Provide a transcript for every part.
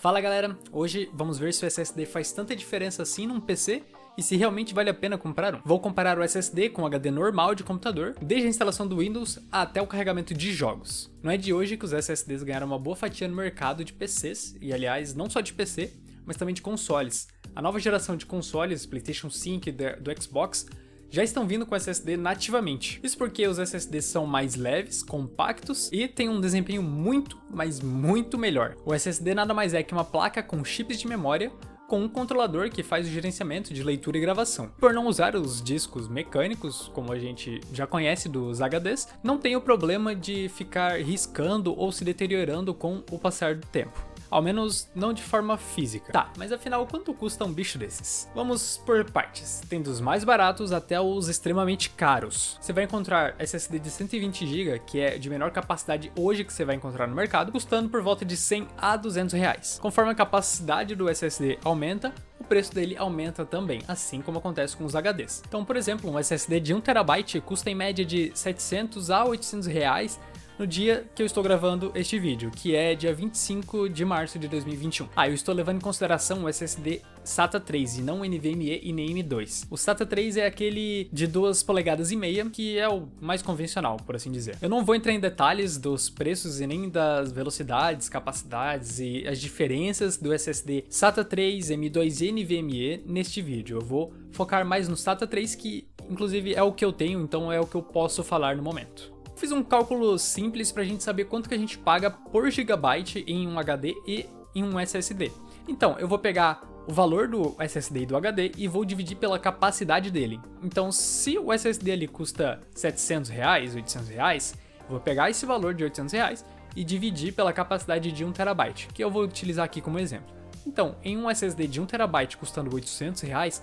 Fala galera, hoje vamos ver se o SSD faz tanta diferença assim num PC e se realmente vale a pena comprar um. Vou comparar o SSD com o HD normal de computador, desde a instalação do Windows até o carregamento de jogos. Não é de hoje que os SSDs ganharam uma boa fatia no mercado de PCs, e aliás, não só de PC, mas também de consoles. A nova geração de consoles, PlayStation 5 e do Xbox, já estão vindo com SSD nativamente. Isso porque os SSDs são mais leves, compactos e têm um desempenho muito, mas muito melhor. O SSD nada mais é que uma placa com chips de memória com um controlador que faz o gerenciamento de leitura e gravação. Por não usar os discos mecânicos, como a gente já conhece dos HDs, não tem o problema de ficar riscando ou se deteriorando com o passar do tempo. Ao menos não de forma física. Tá, mas afinal, quanto custa um bicho desses? Vamos por partes. Tem dos mais baratos até os extremamente caros. Você vai encontrar SSD de 120 GB, que é de menor capacidade hoje que você vai encontrar no mercado, custando por volta de 100 a 200 reais. Conforme a capacidade do SSD aumenta, o preço dele aumenta também, assim como acontece com os HDs. Então, por exemplo, um SSD de 1 TB custa em média de 700 a 800 reais no dia que eu estou gravando este vídeo, que é dia 25 de março de 2021. Eu estou levando em consideração o SSD SATA 3 e não o NVMe e nem M2. O SATA 3 é aquele de 2,5 polegadas, que é o mais convencional, por assim dizer. Eu não vou entrar em detalhes dos preços e nem das velocidades, capacidades e as diferenças do SSD SATA 3, M2 e NVMe neste vídeo. Eu vou focar mais no SATA 3, que inclusive é o que eu tenho, então é o que eu posso falar no momento. Fiz um cálculo simples pra gente saber quanto que a gente paga por gigabyte em um HD e em um SSD. Então, eu vou pegar o valor do SSD e do HD e vou dividir pela capacidade dele. Então, se o SSD ali custa 700 reais, 800 reais, eu vou pegar esse valor de 800 reais e dividir pela capacidade de 1 TB, que eu vou utilizar aqui como exemplo. Então, em um SSD de 1 TB custando 800 reais,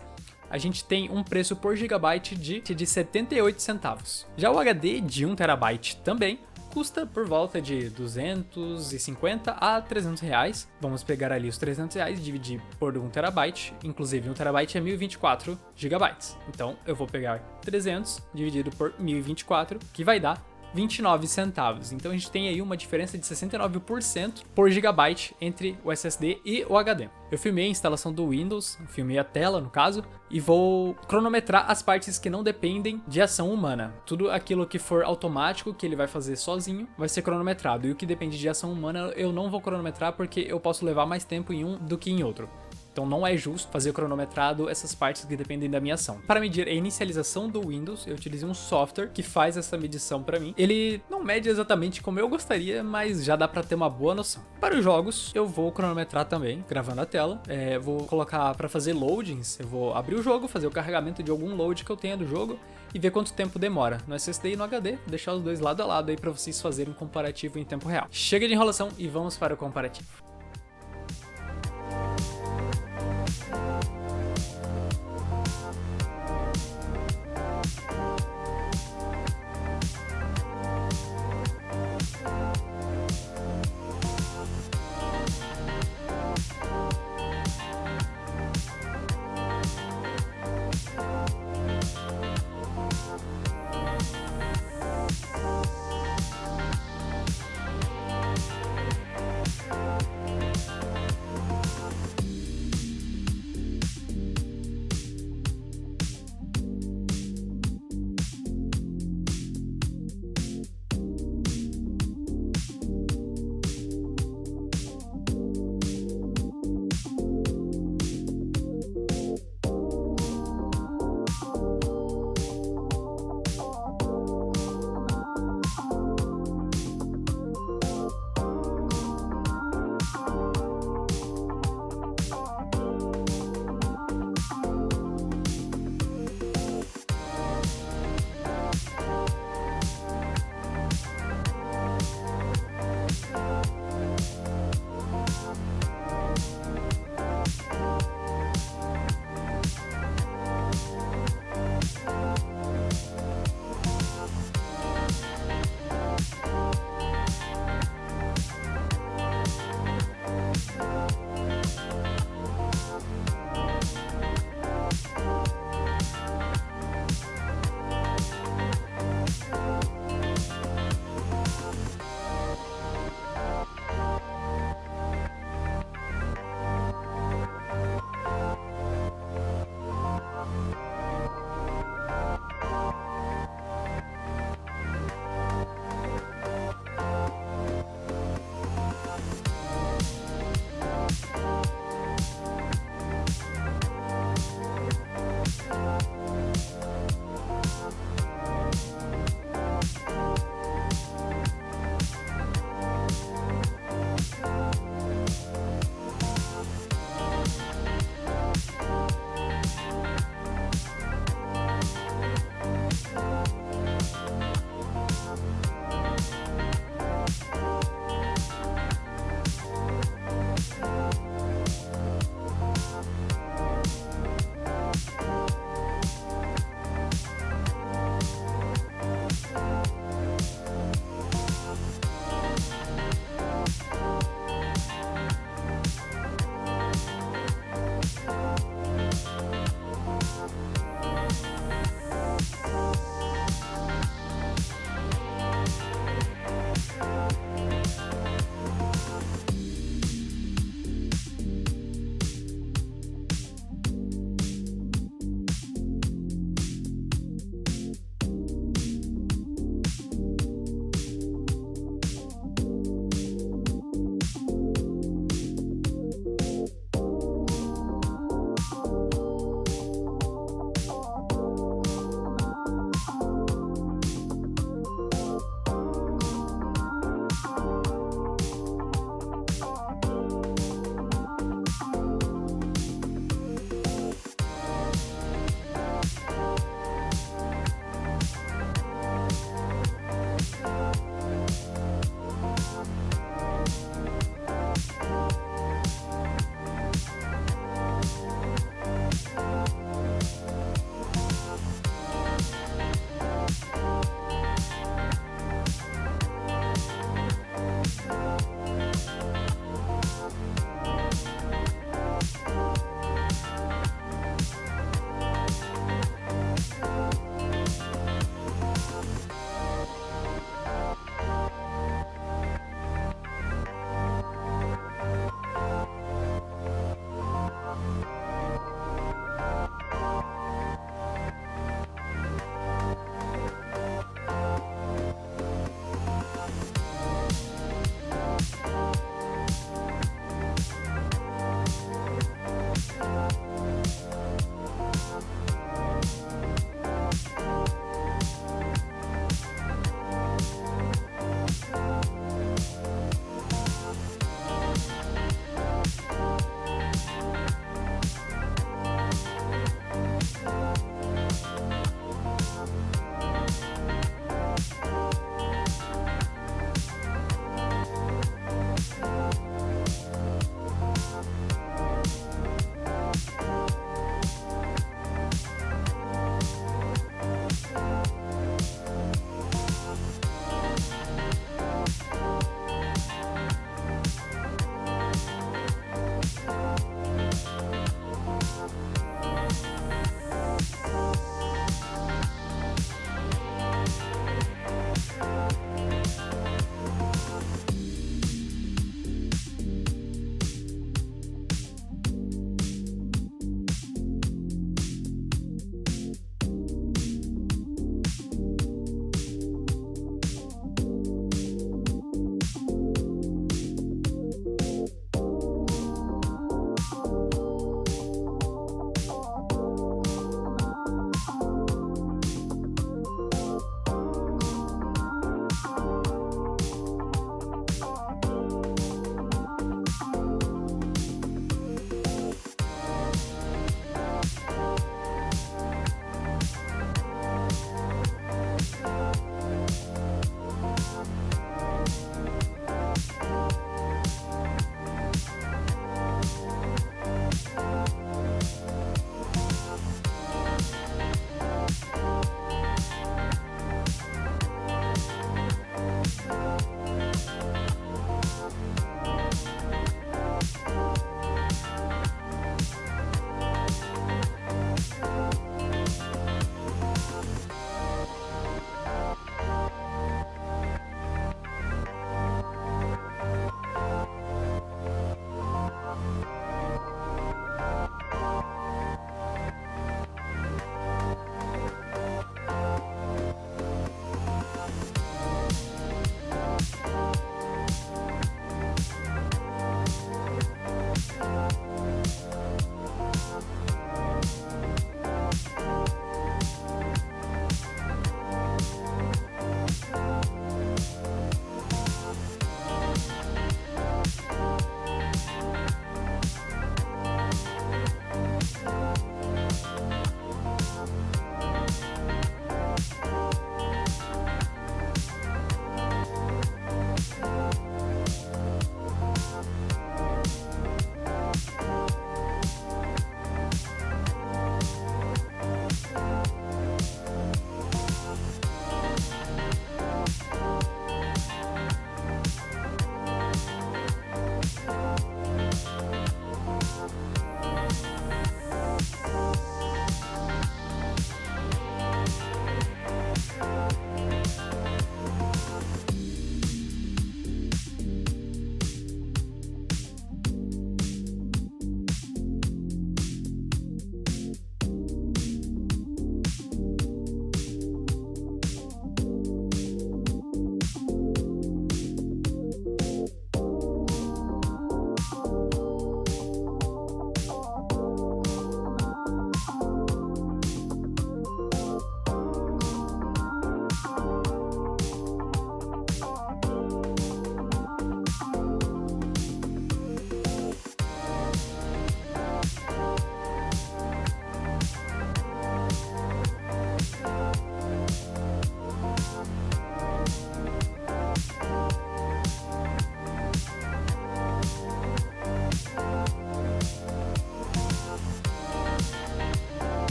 a gente tem um preço por gigabyte de 78 centavos. Já o HD de 1 TB também custa por volta de 250 a 300 reais. Vamos pegar ali os 300 reais e dividir por 1 TB. Inclusive 1 TB é 1024 GB. Então eu vou pegar 300 dividido por 1024, que vai dar 29 centavos. Então a gente tem aí uma diferença de 69% por gigabyte entre o SSD e o HD. Eu filmei a instalação do Windows, filmei a tela no caso, e vou cronometrar as partes que não dependem de ação humana. Tudo aquilo que for automático, que ele vai fazer sozinho, vai ser cronometrado. E o que depende de ação humana eu não vou cronometrar porque eu posso levar mais tempo em um do que em outro. Então não é justo fazer cronometrado essas partes que dependem da minha ação. Para medir a inicialização do Windows, eu utilizei um software que faz essa medição para mim. Ele não mede exatamente como eu gostaria, mas já dá para ter uma boa noção. Para os jogos, eu vou cronometrar também, gravando a tela. Vou colocar para fazer loadings, eu vou abrir o jogo, fazer o carregamento de algum load que eu tenha do jogo e ver quanto tempo demora no SSD e no HD, deixar os dois lado a lado aí para vocês fazerem um comparativo em tempo real. Chega de enrolação e vamos para o comparativo.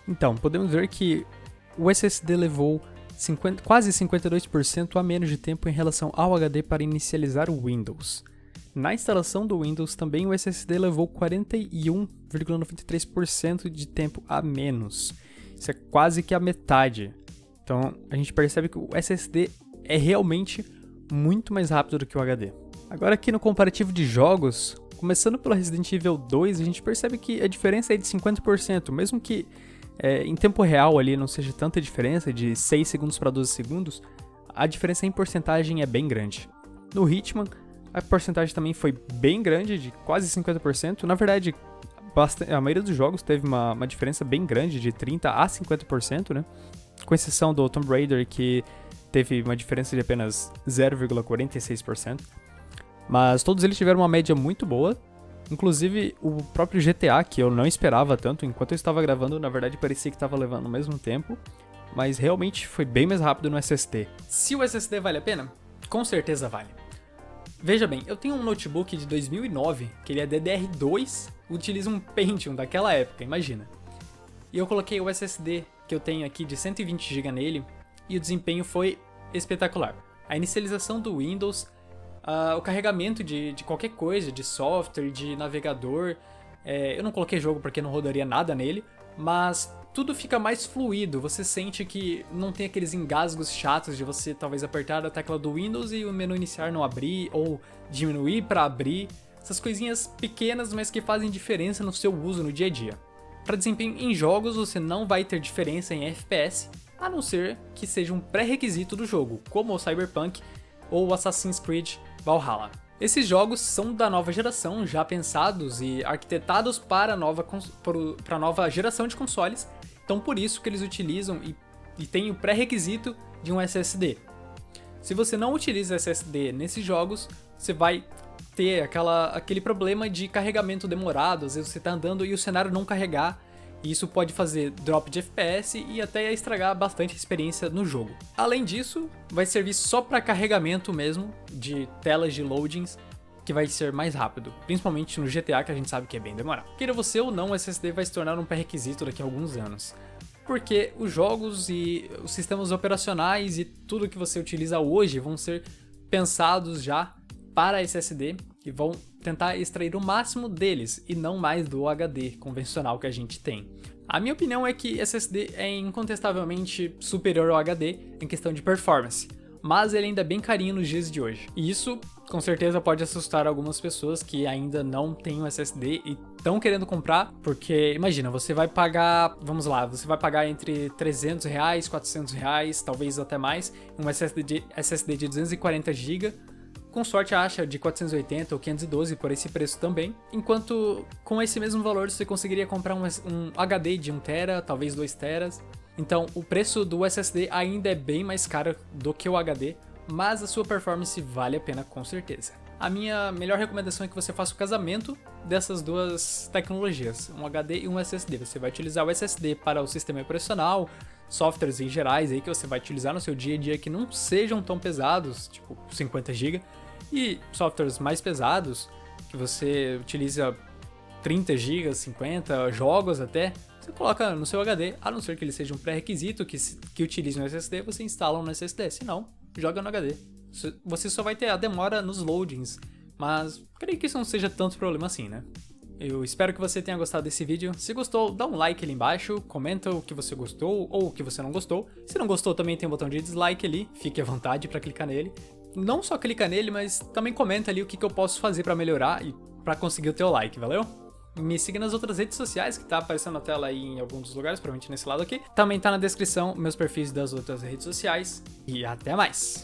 Então, podemos ver que o SSD levou quase 52% a menos de tempo em relação ao HD para inicializar o Windows. Na instalação do Windows também o SSD levou 41,93% de tempo a menos. Isso é quase que a metade. Então a gente percebe que o SSD é realmente muito mais rápido do que o HD. Agora aqui no comparativo de jogos, começando pelo Resident Evil 2, a gente percebe que a diferença é de 50%, mesmo que em tempo real ali não seja tanta diferença, de 6 segundos para 12 segundos, a diferença em porcentagem é bem grande. No Hitman, a porcentagem também foi bem grande, de quase 50%. Na verdade, a maioria dos jogos teve uma diferença bem grande, de 30% a 50%, né? Com exceção do Tomb Raider, que teve uma diferença de apenas 0,46%. Mas todos eles tiveram uma média muito boa. Inclusive, o próprio GTA, que eu não esperava tanto, enquanto eu estava gravando, na verdade parecia que estava levando o mesmo tempo. Mas realmente foi bem mais rápido no SSD. Se o SSD vale a pena? Com certeza vale. Veja bem, eu tenho um notebook de 2009, que ele é DDR2, utiliza um Pentium daquela época, imagina. E eu coloquei o SSD que eu tenho aqui de 120 GB nele, e o desempenho foi espetacular. A inicialização do Windows, o carregamento de qualquer coisa, de software, de navegador, eu não coloquei jogo porque não rodaria nada nele, mas tudo fica mais fluido, você sente que não tem aqueles engasgos chatos de você talvez apertar a tecla do Windows e o menu iniciar não abrir, ou diminuir para abrir, essas coisinhas pequenas, mas que fazem diferença no seu uso no dia a dia. Para desempenho em jogos, você não vai ter diferença em FPS, a não ser que seja um pré-requisito do jogo, como o Cyberpunk ou o Assassin's Creed Valhalla. Esses jogos são da nova geração, já pensados e arquitetados para a nova geração de consoles, então por isso que eles utilizam e têm o pré-requisito de um SSD. Se você não utiliza SSD nesses jogos, você vai ter aquele problema de carregamento demorado, às vezes você está andando e o cenário não carregar, e isso pode fazer drop de FPS e até estragar bastante a experiência no jogo. Além disso, vai servir só para carregamento mesmo de telas de loadings, que vai ser mais rápido, principalmente no GTA, que a gente sabe que é bem demorado. Queira você ou não, o SSD vai se tornar um pré-requisito daqui a alguns anos, porque os jogos e os sistemas operacionais e tudo que você utiliza hoje vão ser pensados já para SSD e vão tentar extrair o máximo deles e não mais do HD convencional que a gente tem. A minha opinião é que SSD é incontestavelmente superior ao HD em questão de performance, mas ele ainda é bem carinho nos dias de hoje. E isso, com certeza, pode assustar algumas pessoas que ainda não têm um SSD e estão querendo comprar, porque, imagina, você vai pagar, vamos lá, você vai pagar entre R$300, R$400, talvez até mais, um SSD de 240 GB, com sorte acha de 480 ou 512 por esse preço também, enquanto com esse mesmo valor você conseguiria comprar um HD de 1 TB, talvez 2 TB. Então o preço do SSD ainda é bem mais caro do que o HD, mas a sua performance vale a pena com certeza. A minha melhor recomendação é que você faça o casamento dessas duas tecnologias, um HD e um SSD. Você vai utilizar o SSD para o sistema operacional, softwares em gerais aí que você vai utilizar no seu dia a dia que não sejam tão pesados, tipo 50 GB, e softwares mais pesados, que você utiliza 30 GB, 50, jogos até, você coloca no seu HD, a não ser que ele seja um pré-requisito que utilize um SSD, você instala um SSD, se não, joga no HD. Você só vai ter a demora nos loadings, mas creio que isso não seja tanto problema assim, né? Eu espero que você tenha gostado desse vídeo. Se gostou, dá um like ali embaixo, comenta o que você gostou ou o que você não gostou. Se não gostou, também tem um botão de dislike ali, fique à vontade para clicar nele. Não só clica nele, mas também comenta ali o que eu posso fazer para melhorar e para conseguir o teu like, valeu? Me siga nas outras redes sociais, que tá aparecendo na tela aí em alguns dos lugares, provavelmente nesse lado aqui. Também tá na descrição meus perfis das outras redes sociais. E até mais!